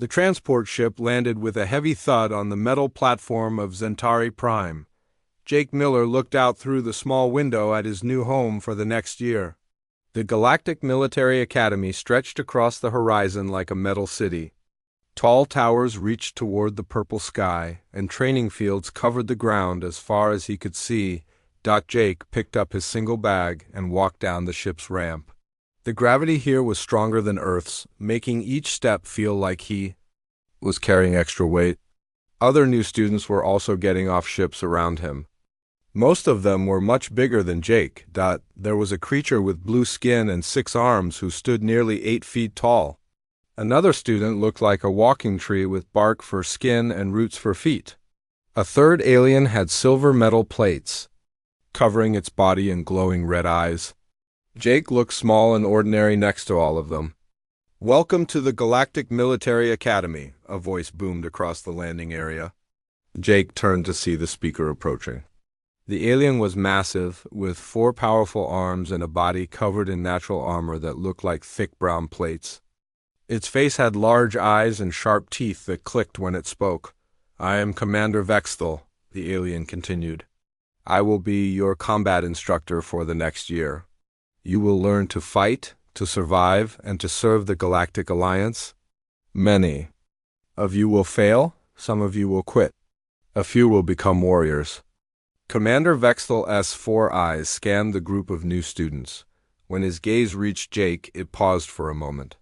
The transport ship landed with a heavy thud on the metal platform of Zentari Prime. Jake Miller looked out through the small window at his new home for the next year. The Galactic Military Academy stretched across the horizon like a metal city. Tall towers reached toward the purple sky, and training fields covered the ground as far as he could see. Jake picked up his single bag and walked down the ship's ramp. The gravity here was stronger than Earth's, making each step feel like he was carrying extra weight. Other new students were also getting off ships around him. Most of them were much bigger than Jake. There was a creature with blue skin and 6 arms who stood nearly 8 feet tall. Another student looked like a walking tree with bark for skin and roots for feet. A third alien had silver metal plates covering its body and glowing red eyes. Jake looked small and ordinary next to all of them. "Welcome to the Galactic Military Academy," a voice boomed across the landing area. Jake turned to see the speaker approaching. The alien was massive, with 4 powerful arms and a body covered in natural armor that looked like thick brown plates. Its face had large eyes and sharp teeth that clicked when it spoke. "I am Commander Vexthal," the alien continued. "I will be your combat instructor for the next year. You will learn to fight, to survive, and to serve the Galactic Alliance. Many of you will fail, some of you will quit. A few will become warriors." Commander Vexthal's 4 eyes scanned the group of new students. When his gaze reached Jake, it paused for a moment.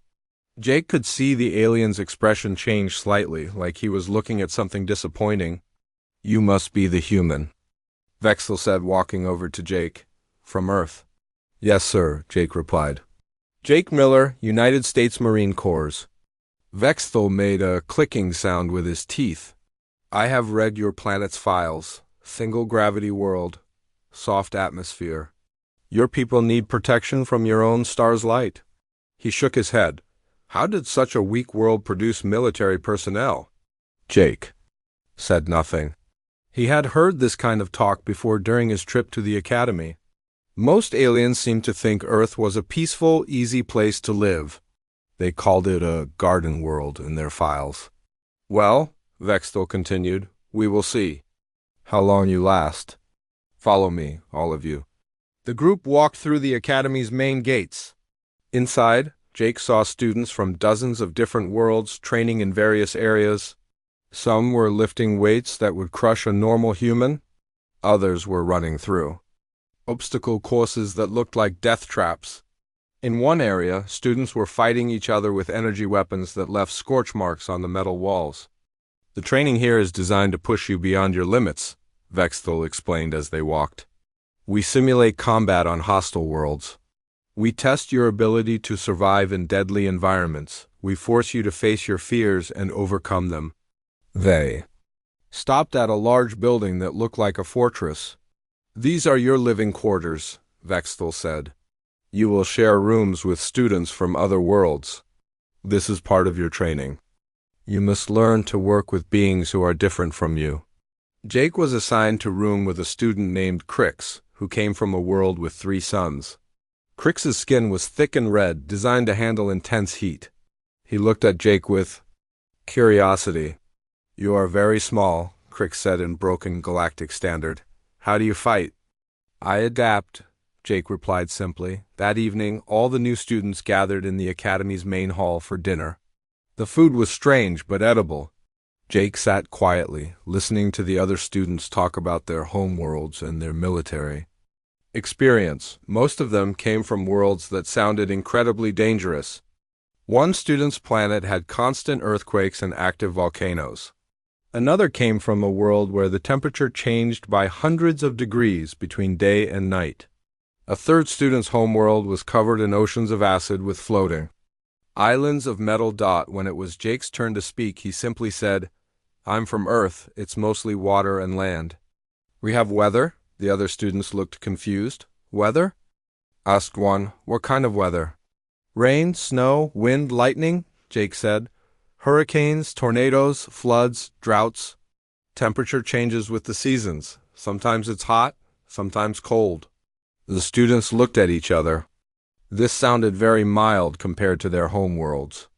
Jake could see the alien's expression change slightly, like he was looking at something disappointing. "You must be the human," Vexthal said, walking over to Jake. "From Earth." "Yes, sir," Jake replied. "Jake Miller, United States Marine Corps." Vexthal made a clicking sound with his teeth. "I have read your planet's files. Single gravity world. Soft atmosphere. Your people need protection from your own star's light." He shook his head. "How did such a weak world produce military personnel?" Jake said nothing. He had heard this kind of talk before during his trip to the academy. Most aliens seemed to think Earth was a peaceful, easy place to live. They called it a garden world in their files. "Well," Vexthal continued, "we will see how long you last. Follow me, all of you." The group walked through the academy's main gates. Inside, Jake saw students from dozens of different worlds training in various areas. Some were lifting weights that would crush a normal human. Others were running through obstacle courses that looked like death traps. In one area, students were fighting each other with energy weapons that left scorch marks on the metal walls. "The training here is designed to push you beyond your limits," Vexthal explained as they walked. "We simulate combat on hostile worlds. We test your ability to survive in deadly environments. We force you to face your fears and overcome them." They stopped at a large building that looked like a fortress. "These are your living quarters," Vexthal said. "You will share rooms with students from other worlds. This is part of your training. You must learn to work with beings who are different from you." Jake was assigned to room with a student named Crix, who came from a world with 3 suns. Crix's skin was thick and red, designed to handle intense heat. He looked at Jake with curiosity. "You are very small," Crix said in broken galactic standard. "How do you fight?" "I adapt," Jake replied simply. That evening, all the new students gathered in the academy's main hall for dinner. The food was strange but edible. Jake sat quietly, listening to the other students talk about their home worlds and their military experience. Most of them came from worlds that sounded incredibly dangerous. One student's planet had constant earthquakes and active volcanoes. Another came from a world where the temperature changed by hundreds of degrees between day and night. A third student's homeworld was covered in oceans of acid with floating islands of metal. When it was Jake's turn to speak, he simply said, "I'm from Earth. It's mostly water and land." "We have weather?" The other students looked confused. "Weather?" asked one. "What kind of weather?" "Rain, snow, wind, lightning," Jake said. "Hurricanes, tornadoes, floods, droughts. Temperature changes with the seasons. Sometimes it's hot, sometimes cold." The students looked at each other. This sounded very mild compared to their home worlds.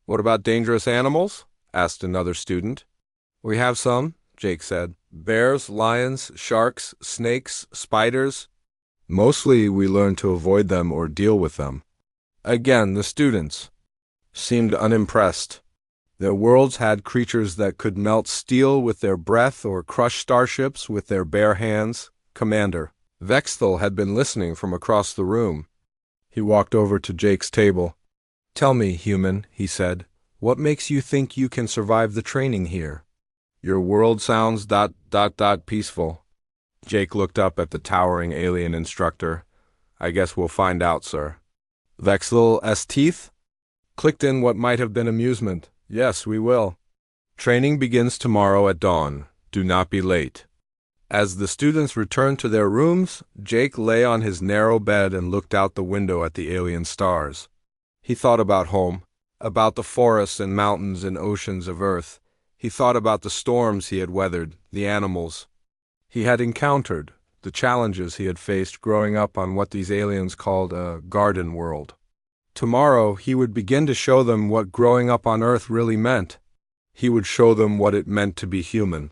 "What about dangerous animals?" asked another student. We have some, Jake said. Bears, lions, sharks, snakes, spiders. Mostly we learn to avoid them or deal with them. Again, the students seemed unimpressed. Their worlds had creatures that could melt steel with their breath or crush starships with their bare hands. Commander Vexthel had been listening from across the room. He walked over to Jake's table. Tell me, human, he said, what makes you think you can survive the training here? Your world sounds ... peaceful. Jake looked up at the towering alien instructor. I guess we'll find out, sir. Vexthel's teeth clicked in what might have been amusement. Yes, we will. Training begins tomorrow at dawn. Do not be late. As the students returned to their rooms, Jake lay on his narrow bed and looked out the window at the alien stars. He thought about home, about the forests and mountains and oceans of Earth. He thought about the storms he had weathered, the animals he had encountered, the challenges he had faced growing up on what these aliens called a garden world. Tomorrow he would begin to show them what growing up on Earth really meant. He would show them what it meant to be human.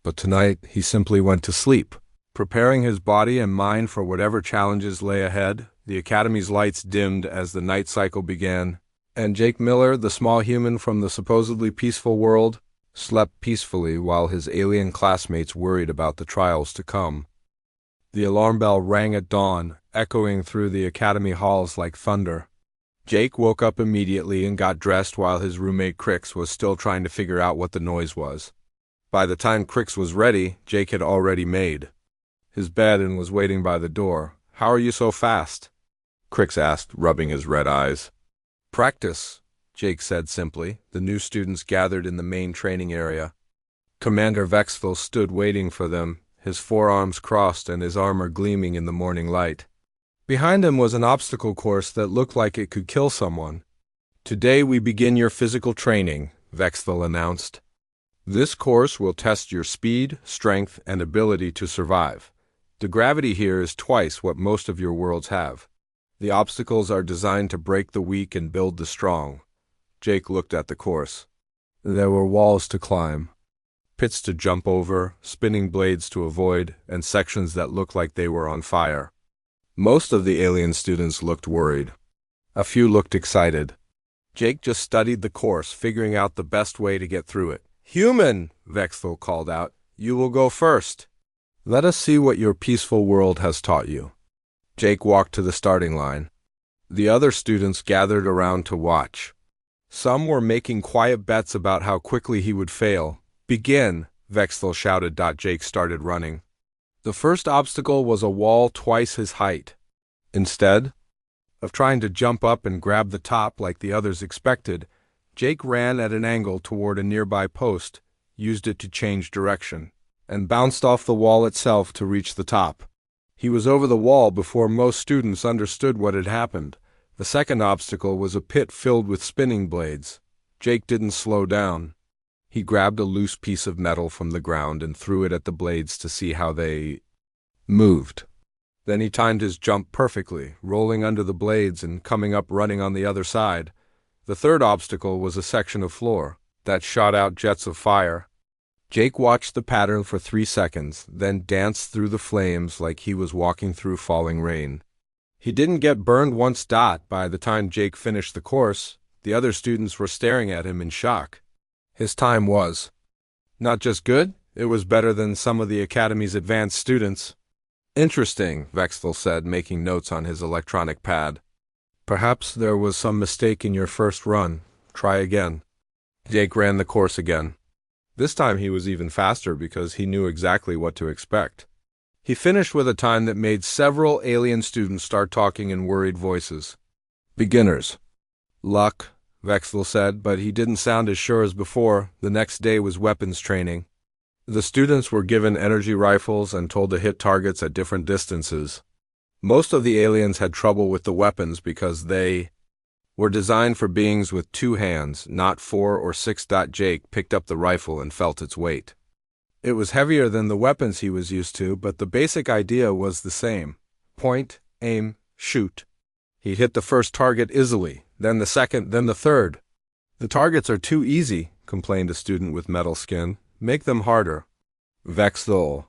But tonight he simply went to sleep, preparing his body and mind for whatever challenges lay ahead. The Academy's lights dimmed as the night cycle began, and Jake Miller, the small human from the supposedly peaceful world, slept peacefully while his alien classmates worried about the trials to come. The alarm bell rang at dawn, echoing through the Academy halls like thunder. Jake woke up immediately and got dressed while his roommate Crix was still trying to figure out what the noise was. By the time Crix was ready, Jake had already made his bed and was waiting by the door. How are you so fast? Crix asked, rubbing his red eyes. Practice, Jake said simply. The new students gathered in the main training area. Commander Vexthel stood waiting for them, his forearms crossed and his armor gleaming in the morning light. Behind him was an obstacle course that looked like it could kill someone. Today we begin your physical training, Vexthel announced. This course will test your speed, strength, and ability to survive. The gravity here is twice what most of your worlds have. The obstacles are designed to break the weak and build the strong. Jake looked at the course. There were walls to climb, pits to jump over, spinning blades to avoid, and sections that looked like they were on fire. Most of the alien students looked worried. A few looked excited. Jake just studied the course, figuring out the best way to get through it. Human, Vexthel called out, you will go first. Let us see what your peaceful world has taught you. Jake walked to the starting line. The other students gathered around to watch. Some were making quiet bets about how quickly he would fail. Begin, Vexthel shouted. Jake started running. The first obstacle was a wall twice his height. Instead of trying to jump up and grab the top like the others expected, Jake ran at an angle toward a nearby post, used it to change direction, and bounced off the wall itself to reach the top. He was over the wall before most students understood what had happened. The second obstacle was a pit filled with spinning blades. Jake didn't slow down. He grabbed a loose piece of metal from the ground and threw it at the blades to see how they moved. Then he timed his jump perfectly, rolling under the blades and coming up running on the other side. The third obstacle was a section of floor that shot out jets of fire. Jake watched the pattern for 3 seconds, then danced through the flames like he was walking through falling rain. He didn't get burned once. By the time Jake finished the course, the other students were staring at him in shock. His time was not just good, it was better than some of the Academy's advanced students. Interesting, Vexthel said, making notes on his electronic pad. Perhaps there was some mistake in your first run. Try again. Jake ran the course again. This time he was even faster because he knew exactly what to expect. He finished with a time that made several alien students start talking in worried voices. Beginners. Luck, Vexthel said, but he didn't sound as sure as before. The next day was weapons training. The students were given energy rifles and told to hit targets at different distances. Most of the aliens had trouble with the weapons because they were designed for beings with 2 hands, not 4 or 6. Jake picked up the rifle and felt its weight. It was heavier than the weapons he was used to, but the basic idea was the same. Point, aim, shoot. He hit the first target easily, then the second, then the third. The targets are too easy, complained a student with metal skin. Make them harder. Vexthul.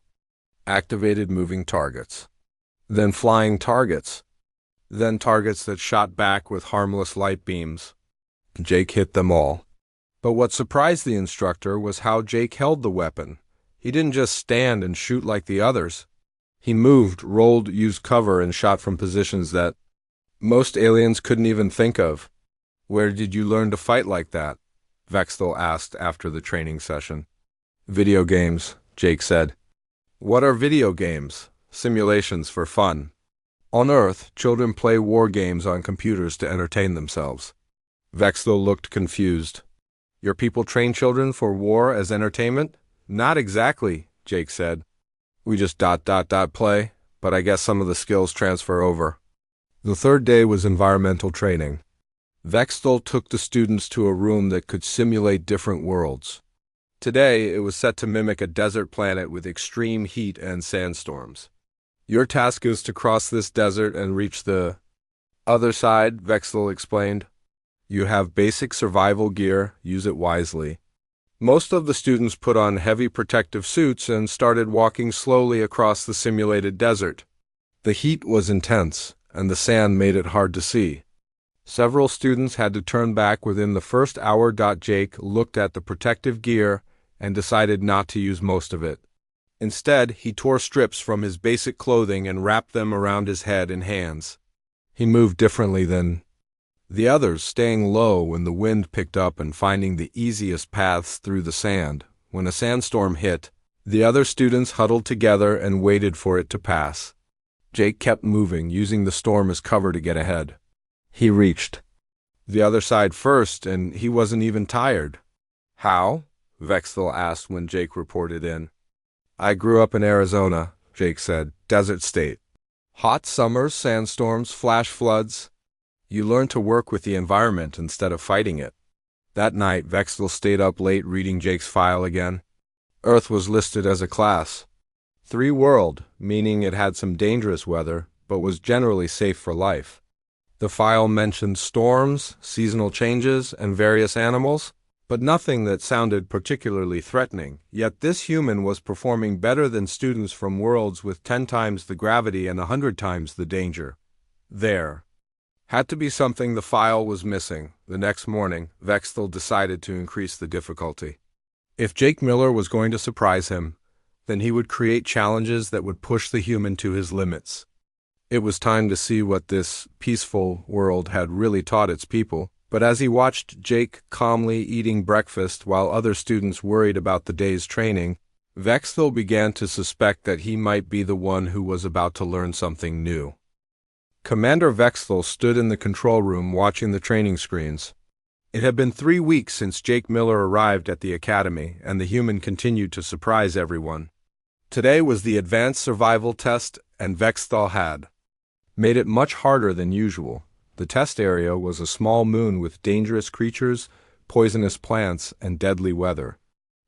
Activated moving targets. Then flying targets. Then targets that shot back with harmless light beams. Jake hit them all. But what surprised the instructor was how Jake held the weapon. He didn't just stand and shoot like the others. He moved, rolled, used cover, and shot from positions that most aliens couldn't even think of. Where did you learn to fight like that? Vexthul asked after the training session. Video games, Jake said. What are video games? Simulations for fun. On Earth, children play war games on computers to entertain themselves. Vexthul looked confused. Your people train children for war as entertainment? Not exactly, Jake said. We just play, but I guess some of the skills transfer over. The third day was environmental training. Vexthul took the students to a room that could simulate different worlds. Today, it was set to mimic a desert planet with extreme heat and sandstorms. Your task is to cross this desert and reach the other side, Vexthul explained. You have basic survival gear, use it wisely. Most of the students put on heavy protective suits and started walking slowly across the simulated desert. The heat was intense, and the sand made it hard to see. Several students had to turn back within the first hour. Jake looked at the protective gear and decided not to use most of it. Instead, he tore strips from his basic clothing and wrapped them around his head and hands. He moved differently than the others, staying low when the wind picked up and finding the easiest paths through the sand. When a sandstorm hit, the other students huddled together and waited for it to pass. Jake kept moving, using the storm as cover to get ahead. He reached the other side first, and he wasn't even tired. How? Vexthul asked when Jake reported in. I grew up in Arizona, Jake said. Desert state. Hot summers, sandstorms, flash floods. You learn to work with the environment instead of fighting it. That night, Vexthul stayed up late reading Jake's file again. Earth was listed as a class 3 world, meaning it had some dangerous weather, but was generally safe for life. The file mentioned storms, seasonal changes, and various animals, but nothing that sounded particularly threatening. Yet this human was performing better than students from worlds with 10 times the gravity and 100 times the danger. There had to be something the file was missing. The next morning, Vexthul decided to increase the difficulty. If Jake Miller was going to surprise him, then he would create challenges that would push the human to his limits. It was time to see what this peaceful world had really taught its people, but as he watched Jake calmly eating breakfast while other students worried about the day's training, Vexthul began to suspect that he might be the one who was about to learn something new. Commander Vexthul stood in the control room watching the training screens. It had been 3 weeks since Jake Miller arrived at the academy, and the human continued to surprise everyone. Today was the advanced survival test, and Vexthul had made it much harder than usual. The test area was a small moon with dangerous creatures, poisonous plants, and deadly weather.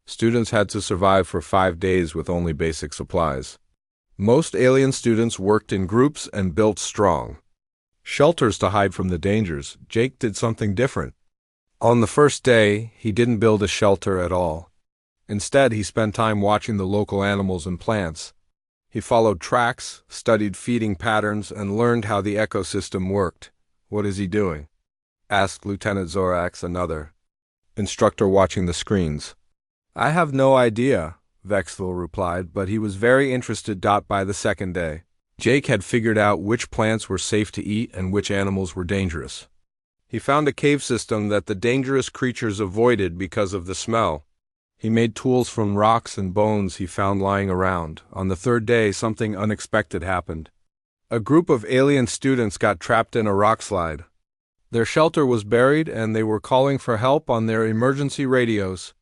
Students had to survive for 5 days with only basic supplies. Most alien students worked in groups and built strong shelters to hide from the dangers. Jake did something different. On the first day, he didn't build a shelter at all. Instead, he spent time watching the local animals and plants. He followed tracks, studied feeding patterns, and learned how the ecosystem worked. What is he doing? Asked Lieutenant Zorax, another instructor watching the screens. I have no idea, Vexthul replied, but he was very interested. By the second day, Jake had figured out which plants were safe to eat and which animals were dangerous. He found a cave system that the dangerous creatures avoided because of the smell. He made tools from rocks and bones he found lying around. On the third day, something unexpected happened. A group of alien students got trapped in a rock slide. Their shelter was buried, and they were calling for help on their emergency radios.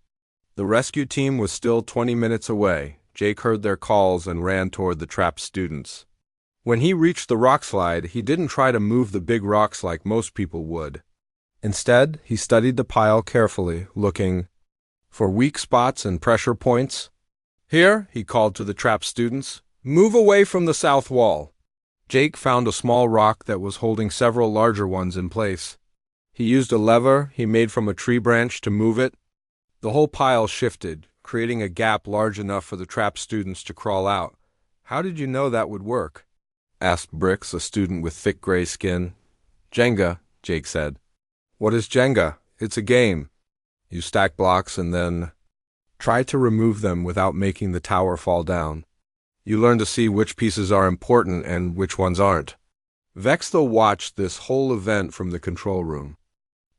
The rescue team was still 20 minutes away. Jake heard their calls and ran toward the trapped students. When he reached the rock slide, he didn't try to move the big rocks like most people would. Instead, he studied the pile carefully, looking for weak spots and pressure points. Here, he called to the trapped students, move away from the south wall. Jake found a small rock that was holding several larger ones in place. He used a lever he made from a tree branch to move it. The whole pile shifted, creating a gap large enough for the trapped students to crawl out. How did you know that would work? Asked Bricks, a student with thick gray skin. Jenga, Jake said. What is Jenga? It's a game. You stack blocks and then try to remove them without making the tower fall down. You learn to see which pieces are important and which ones aren't. Vexthel watched this whole event from the control room.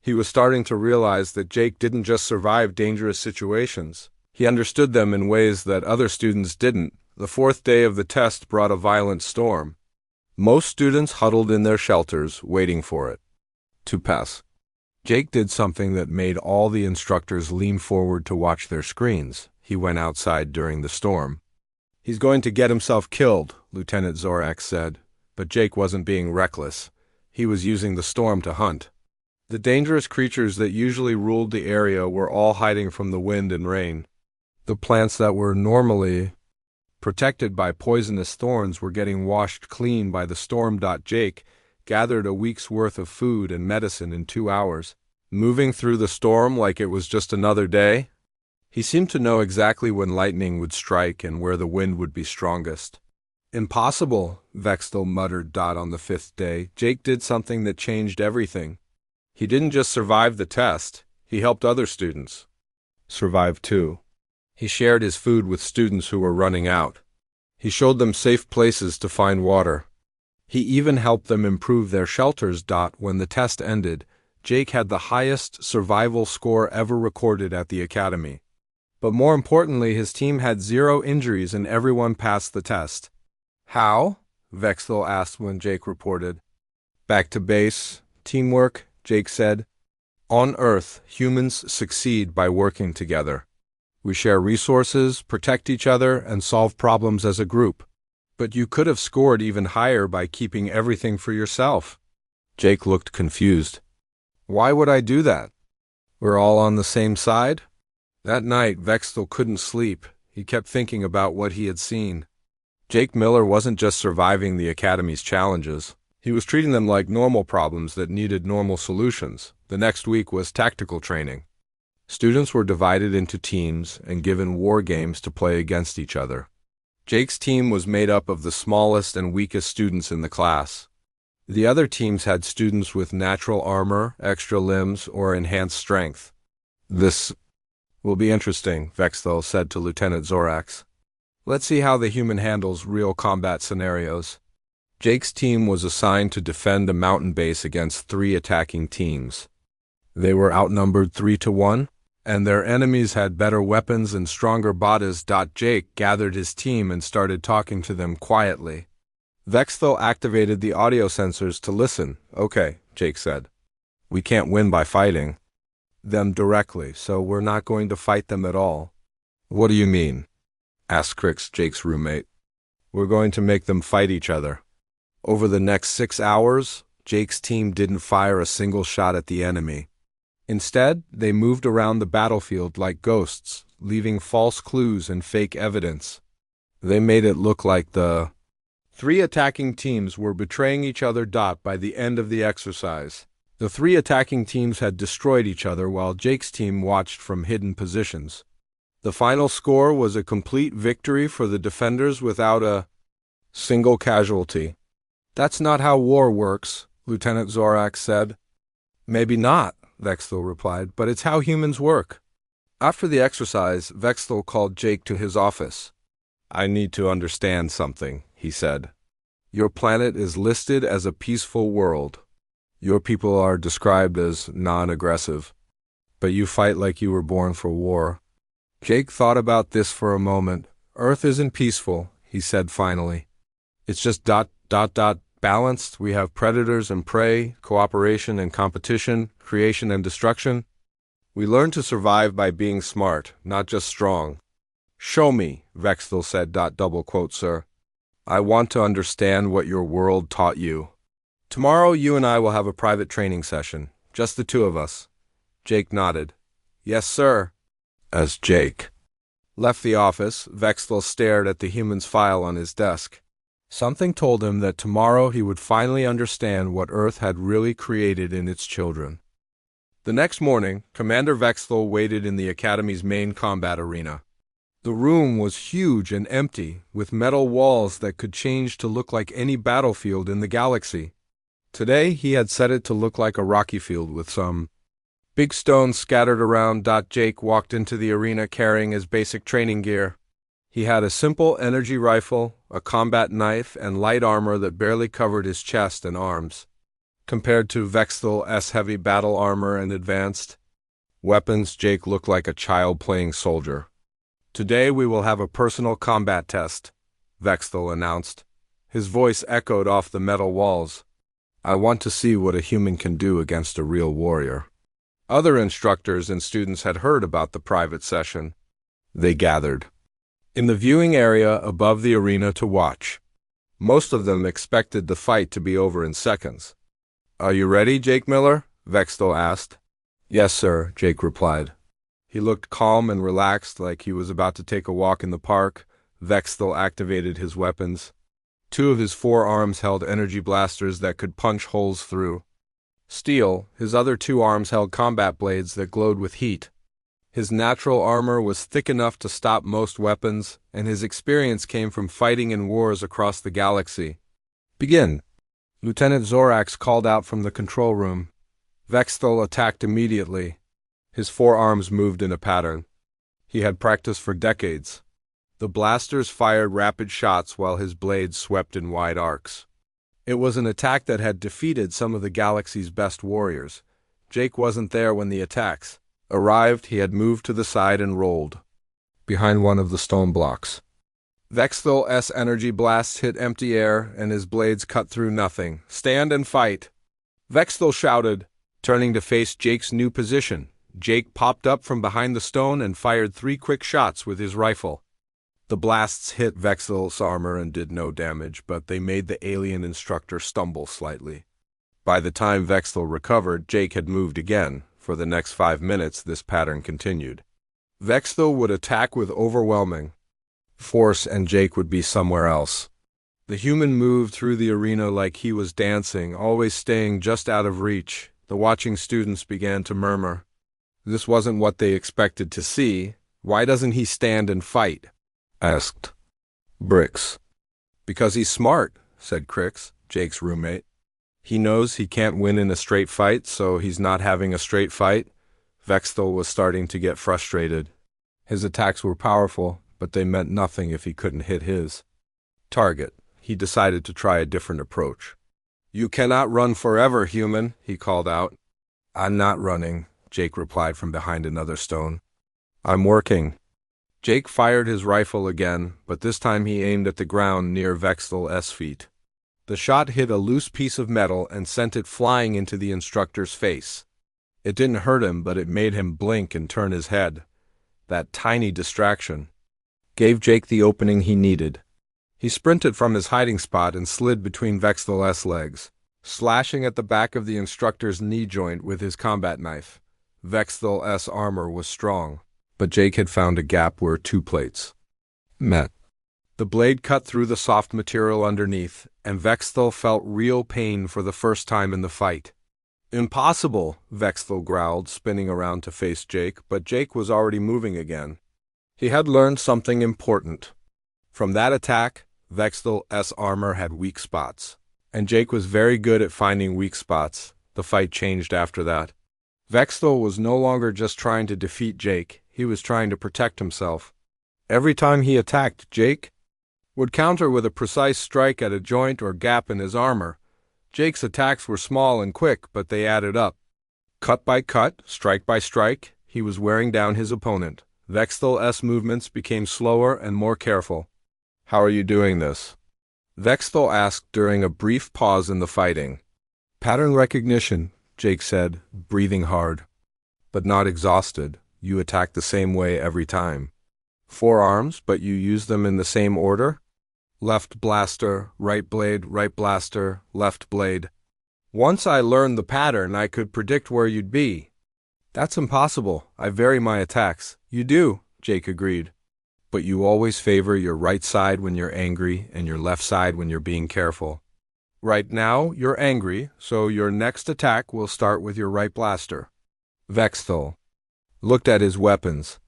He was starting to realize that Jake didn't just survive dangerous situations. He understood them in ways that other students didn't. The fourth day of the test brought a violent storm. Most students huddled in their shelters, waiting for it to pass. Jake did something that made all the instructors lean forward to watch their screens. He went outside during the storm. He's going to get himself killed, Lieutenant Zorak said, but Jake wasn't being reckless. He was using the storm to hunt. The dangerous creatures that usually ruled the area were all hiding from the wind and rain. The plants that were normally protected by poisonous thorns were getting washed clean by the storm. Jake gathered a week's worth of food and medicine in 2 hours, moving through the storm like it was just another day. He seemed to know exactly when lightning would strike and where the wind would be strongest. Impossible, Vexthel muttered. On the 5th day, Jake did something that changed everything. He didn't just survive the test, he helped other students survive too. He shared his food with students who were running out. He showed them safe places to find water. He even helped them improve their shelters. When the test ended, Jake had the highest survival score ever recorded at the academy. But more importantly, his team had 0 injuries and everyone passed the test. How? Vexthel asked when Jake reported. Back to base, teamwork, Jake said. On Earth, humans succeed by working together. We share resources, protect each other, and solve problems as a group. But you could have scored even higher by keeping everything for yourself. Jake looked confused. Why would I do that? We're all on the same side? That night, Vexthel couldn't sleep. He kept thinking about what he had seen. Jake Miller wasn't just surviving the Academy's challenges. He was treating them like normal problems that needed normal solutions. The next week was tactical training. Students were divided into teams and given war games to play against each other. Jake's team was made up of the smallest and weakest students in the class. The other teams had students with natural armor, extra limbs, or enhanced strength. This will be interesting, Vexthel said to Lieutenant Zorax. Let's see how the human handles real combat scenarios. Jake's team was assigned to defend a mountain base against 3 attacking teams. They were outnumbered 3-1, and their enemies had better weapons and stronger bodies. Jake gathered his team and started talking to them quietly. Vexthel activated the audio sensors to listen. Okay, Jake said. We can't win by fighting them directly, so we're not going to fight them at all. What do you mean? Asked Crix, Jake's roommate. We're going to make them fight each other. Over the next 6 hours, Jake's team didn't fire a single shot at the enemy. Instead, they moved around the battlefield like ghosts, leaving false clues and fake evidence. They made it look like the 3 attacking teams were betraying each other. By the end of the exercise, the 3 attacking teams had destroyed each other while Jake's team watched from hidden positions. The final score was a complete victory for the defenders without a single casualty. That's not how war works, Lieutenant Zorax said. Maybe not, Vexthel replied, but it's how humans work. After the exercise, Vexthel called Jake to his office. I need to understand something, he said. Your planet is listed as a peaceful world. Your people are described as non-aggressive, but you fight like you were born for war. Jake thought about this for a moment. Earth isn't peaceful, he said finally. It's just balanced. We have predators and prey, cooperation and competition, creation and destruction. We learn to survive by being smart, not just strong. Show me, Vexthel said. Double quote, sir. I want to understand what your world taught you. Tomorrow you and I will have a private training session, just the 2 of us. Jake nodded. Yes, sir. As Jake left the office, Vexthel stared at the human's file on his desk. Something told him that tomorrow he would finally understand what Earth had really created in its children. The next morning, Commander Vexthal waited in the Academy's main combat arena. The room was huge and empty, with metal walls that could change to look like any battlefield in the galaxy. Today, he had set it to look like a rocky field with some big stones scattered around. Jake walked into the arena carrying his basic training gear. He had a simple energy rifle, a combat knife, and light armor that barely covered his chest and arms. Compared to Vexthal's heavy battle armor and advanced weapons, Jake looked like a child playing soldier. "Today we will have a personal combat test," Vexthal announced. His voice echoed off the metal walls. "I want to see what a human can do against a real warrior." Other instructors and students had heard about the private session. They gathered in the viewing area above the arena to watch. Most of them expected the fight to be over in seconds. "Are you ready, Jake Miller?" Vexthal asked. "Yes, sir," Jake replied. He looked calm and relaxed, like he was about to take a walk in the park. Vexthal activated his weapons. Two of his forearms held energy blasters that could punch holes through steel. His other two arms held combat blades that glowed with heat. His natural armor was thick enough to stop most weapons, and his experience came from fighting in wars across the galaxy. "Begin!" Lieutenant Zorax called out from the control room. Vexthal attacked immediately. His forearms moved in a pattern. He had practiced for decades. The blasters fired rapid shots while his blades swept in wide arcs. It was an attack that had defeated some of the galaxy's best warriors. Jake wasn't there when the attacks arrived. He had moved to the side and rolled behind one of the stone blocks. Vexthal's energy blasts hit empty air, and his blades cut through nothing. "Stand and fight!" Vexthal shouted, turning to face Jake's new position. Jake popped up from behind the stone and fired 3 quick shots with his rifle. The blasts hit Vexthal's armor and did no damage, but they made the alien instructor stumble slightly. By the time Vexthal recovered, Jake had moved again. For the next 5 minutes, this pattern continued. Vexthal would attack with overwhelming force, and Jake would be somewhere else. The human moved through the arena like he was dancing, always staying just out of reach. The watching students began to murmur. This wasn't what they expected to see. "Why doesn't he stand and fight?" asked Brix. "Because he's smart," said Crix, Jake's roommate. "He knows he can't win in a straight fight, so he's not having a straight fight." Vexthal was starting to get frustrated. His attacks were powerful, but they meant nothing if he couldn't hit his target. He decided to try a different approach. "You cannot run forever, human," he called out. "I'm not running," Jake replied from behind another stone. "I'm working." Jake fired his rifle again, but this time he aimed at the ground near Vexthal's feet. The shot hit a loose piece of metal and sent it flying into the instructor's face. It didn't hurt him, but it made him blink and turn his head. That tiny distraction gave Jake the opening he needed. He sprinted from his hiding spot and slid between Vexthal's legs, slashing at the back of the instructor's knee joint with his combat knife. Vexthal's armor was strong, but Jake had found a gap where 2 plates met. The blade cut through the soft material underneath, and Vexthal felt real pain for the first time in the fight. "Impossible," Vexthal growled, spinning around to face Jake, but Jake was already moving again. He had learned something important. From that attack, Vexthal's armor had weak spots, and Jake was very good at finding weak spots. The fight changed after that. Vexthal was no longer just trying to defeat Jake, he was trying to protect himself. Every time he attacked, Jake would counter with a precise strike at a joint or gap in his armor. Jake's attacks were small and quick, but they added up. Cut by cut, strike by strike, he was wearing down his opponent. Vexthal's movements became slower and more careful. "How are you doing this?" Vexthal asked during a brief pause in the fighting. "Pattern recognition," Jake said, breathing hard. "But not exhausted. You attack the same way every time." "Forearms, but you use them in the same order?" "Left blaster, right blade, right blaster, left blade." "Once I learned the pattern, I could predict where you'd be." "That's impossible. I vary my attacks." "You do," Jake agreed. "But you always favor your right side when you're angry and your left side when you're being careful. Right now, you're angry, so your next attack will start with your right blaster." Vexthal looked at his weapons.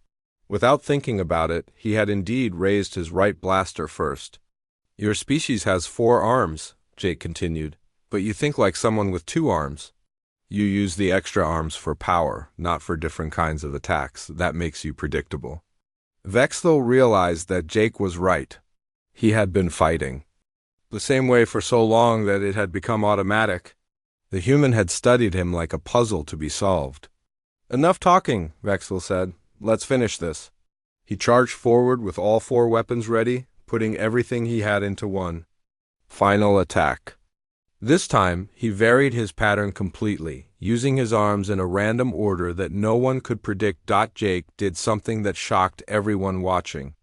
Without thinking about it, he had indeed raised his right blaster first. Your species has 4 arms, Jake continued, but you think like someone with 2 arms. You use the extra arms for power, not for different kinds of attacks. That makes you predictable. Vexthal realized that Jake was right. He had been fighting the same way for so long that it had become automatic. The human had studied him like a puzzle to be solved. Enough talking, Vexthal said. Let's finish this. He charged forward with all 4 weapons ready, putting everything he had into one final attack. This time, he varied his pattern completely, using his arms in a random order that no one could predict. Jake did something that shocked everyone watching.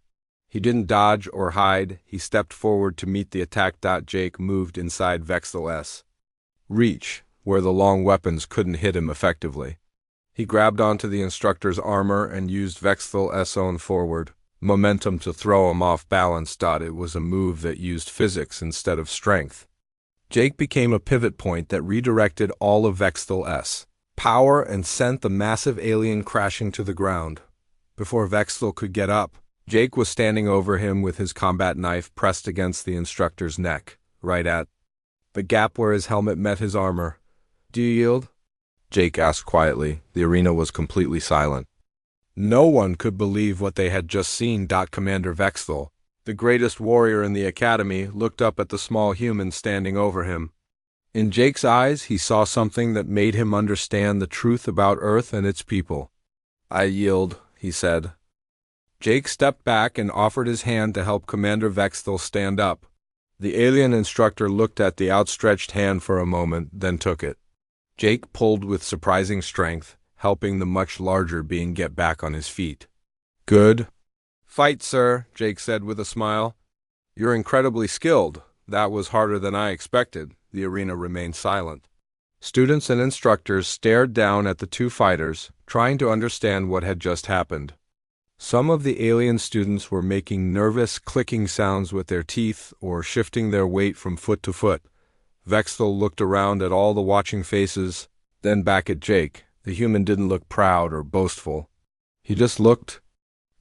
He didn't dodge or hide, he stepped forward to meet the attack. Jake moved inside Vexthal's reach, where the long weapons couldn't hit him effectively. He grabbed onto the instructor's armor and used Vexthal's own forward momentum to throw him off balance. It was a move that used physics instead of strength. Jake became a pivot point that redirected all of Vexthal's power and sent the massive alien crashing to the ground. Before Vexthal could get up, Jake was standing over him with his combat knife pressed against the instructor's neck, right at the gap where his helmet met his armor. Do you yield? Jake asked quietly. The arena was completely silent. No one could believe what they had just seen. Commander Vexthal, the greatest warrior in the academy, looked up at the small human standing over him. In Jake's eyes, he saw something that made him understand the truth about Earth and its people. I yield, he said. Jake stepped back and offered his hand to help Commander Vexthal stand up. The alien instructor looked at the outstretched hand for a moment, then took it. Jake pulled with surprising strength, helping the much larger being get back on his feet. Good fight, sir, Jake said with a smile. You're incredibly skilled. That was harder than I expected. The arena remained silent. Students and instructors stared down at the 2 fighters, trying to understand what had just happened. Some of the alien students were making nervous clicking sounds with their teeth or shifting their weight from foot to foot. Vexthal looked around at all the watching faces, then back at Jake. The human didn't look proud or boastful. He just looked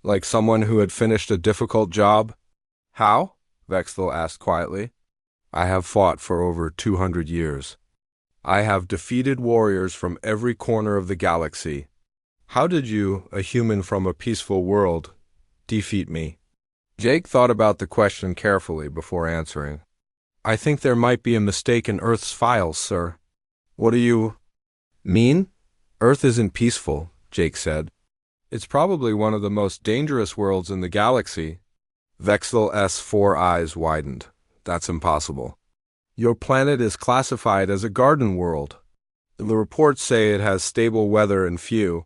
like someone who had finished a difficult job. How? Vexthal asked quietly. I have fought for over 200 years. I have defeated warriors from every corner of the galaxy. How did you, a human from a peaceful world, defeat me? Jake thought about the question carefully before answering. I think there might be a mistake in Earth's files, sir. What do you mean? Earth isn't peaceful, Jake said. It's probably one of the most dangerous worlds in the galaxy. Vexthal's 4 eyes widened. That's impossible. Your planet is classified as a garden world. The reports say it has stable weather and few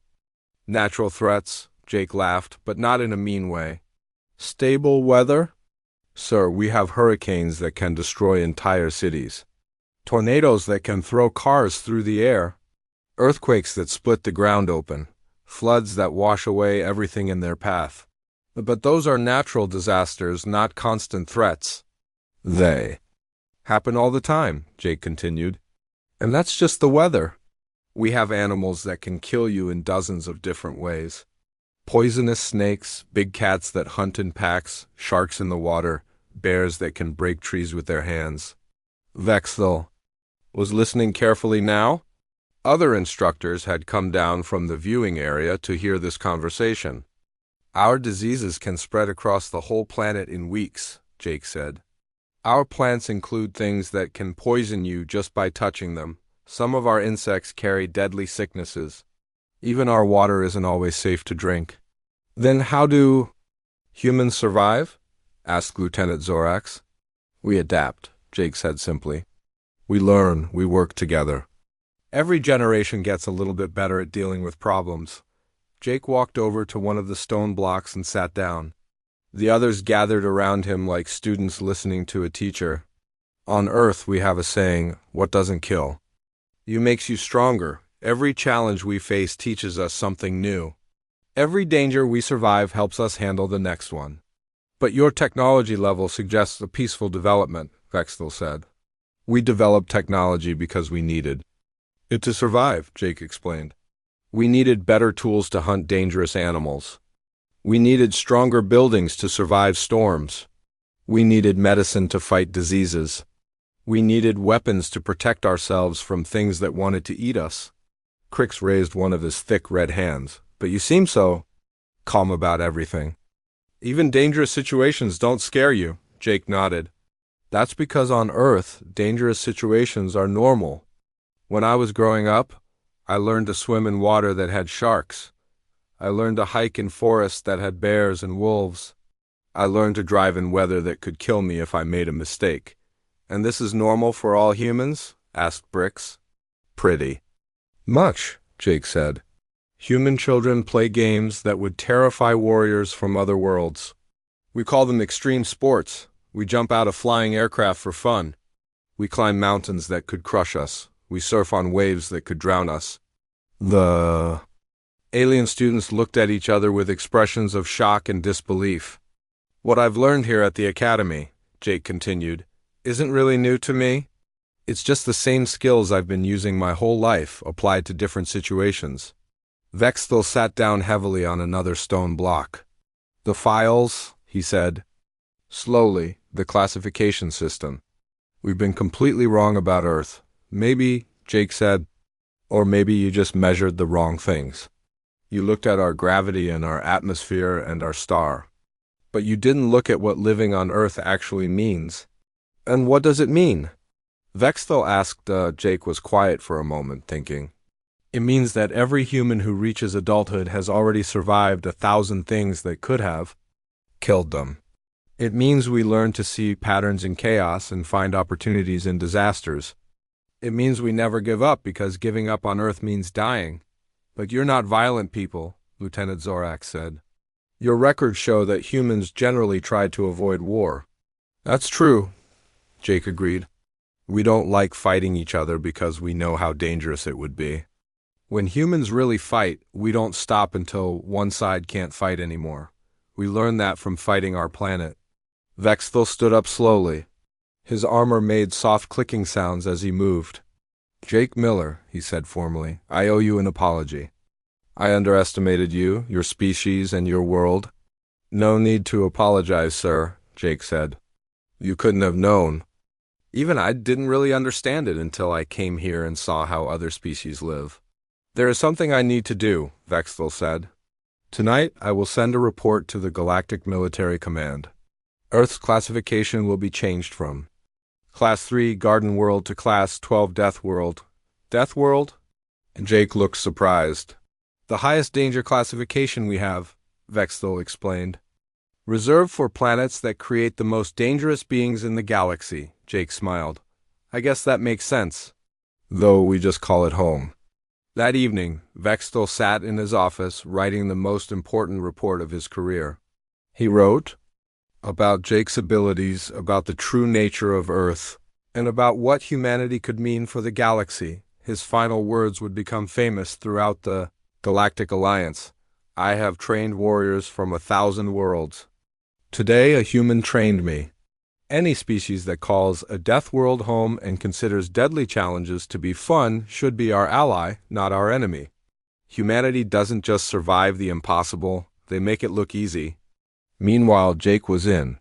natural threats, Jake laughed, but not in a mean way. Stable weather? Sir, we have hurricanes that can destroy entire cities. Tornadoes that can throw cars through the air. Earthquakes that split the ground open. Floods that wash away everything in their path. But those are natural disasters, not constant threats. They happen all the time, Jake continued. And that's just the weather. We have animals that can kill you in dozens of different ways. Poisonous snakes, big cats that hunt in packs, sharks in the water, bears that can break trees with their hands. Vexthal was listening carefully now. Other instructors had come down from the viewing area to hear this conversation. Our diseases can spread across the whole planet in weeks, Jake said. Our plants include things that can poison you just by touching them. Some of our insects carry deadly sicknesses. Even our water isn't always safe to drink. Then how do humans survive? Asked Lieutenant Zorax. We adapt, Jake said simply. We learn, we work together. Every generation gets a little bit better at dealing with problems. Jake walked over to one of the stone blocks and sat down. The others gathered around him like students listening to a teacher. On Earth, we have a saying, what doesn't kill you makes you stronger. Every challenge we face teaches us something new. Every danger we survive helps us handle the next one. But your technology level suggests a peaceful development, Vexthal said. We developed technology because we needed it to survive, Jake explained. We needed better tools to hunt dangerous animals. We needed stronger buildings to survive storms. We needed medicine to fight diseases. We needed weapons to protect ourselves from things that wanted to eat us. Crix raised one of his thick red hands. But you seem so calm about everything. Even dangerous situations don't scare you, Jake nodded. That's because on Earth, dangerous situations are normal. When I was growing up, I learned to swim in water that had sharks. I learned to hike in forests that had bears and wolves. I learned to drive in weather that could kill me if I made a mistake. And this is normal for all humans? Asked Brix. Pretty much, Jake said. Human children play games that would terrify warriors from other worlds. We call them extreme sports. We jump out of flying aircraft for fun. We climb mountains that could crush us. We surf on waves that could drown us. The alien students looked at each other with expressions of shock and disbelief. What I've learned here at the academy, Jake continued, isn't really new to me. It's just the same skills I've been using my whole life, applied to different situations. Vexthel sat down heavily on another stone block. The files, he said. Slowly, the classification system. We've been completely wrong about Earth. Maybe, Jake said, or maybe you just measured the wrong things. You looked at our gravity and our atmosphere and our star. But you didn't look at what living on Earth actually means. And what does it mean? Vexthel asked. Jake was quiet for a moment, thinking. It means that every human who reaches adulthood has already survived 1,000 things that could have killed them. It means we learn to see patterns in chaos and find opportunities in disasters. It means we never give up, because giving up on Earth means dying. But you're not violent people, Lieutenant Zorak said. Your records show that humans generally try to avoid war. That's true, Jake agreed. We don't like fighting each other because we know how dangerous it would be. When humans really fight, we don't stop until one side can't fight anymore. We learn that from fighting our planet. Vexthel stood up slowly. His armor made soft clicking sounds as he moved. Jake Miller, he said formally, I owe you an apology. I underestimated you, your species, and your world. No need to apologize, sir, Jake said. You couldn't have known. Even I didn't really understand it until I came here and saw how other species live. There is something I need to do, Vexthel said. Tonight, I will send a report to the Galactic Military Command. Earth's classification will be changed from Class 3 Garden World to Class 12 Death World. Death World? And Jake looked surprised. The highest danger classification we have, Vexthel explained. Reserved for planets that create the most dangerous beings in the galaxy, Jake smiled. I guess that makes sense. Though we just call it home. That evening, Vexthel sat in his office writing the most important report of his career. He wrote about Jake's abilities, about the true nature of Earth, and about what humanity could mean for the galaxy. His final words would become famous throughout the Galactic Alliance. I have trained warriors from 1,000 worlds. Today a human trained me. Any species that calls a death world home and considers deadly challenges to be fun should be our ally, not our enemy. Humanity doesn't just survive the impossible, they make it look easy. Meanwhile, Jake was in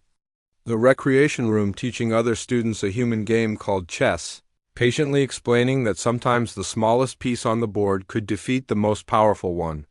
the recreation room teaching other students a human game called chess, patiently explaining that sometimes the smallest piece on the board could defeat the most powerful one.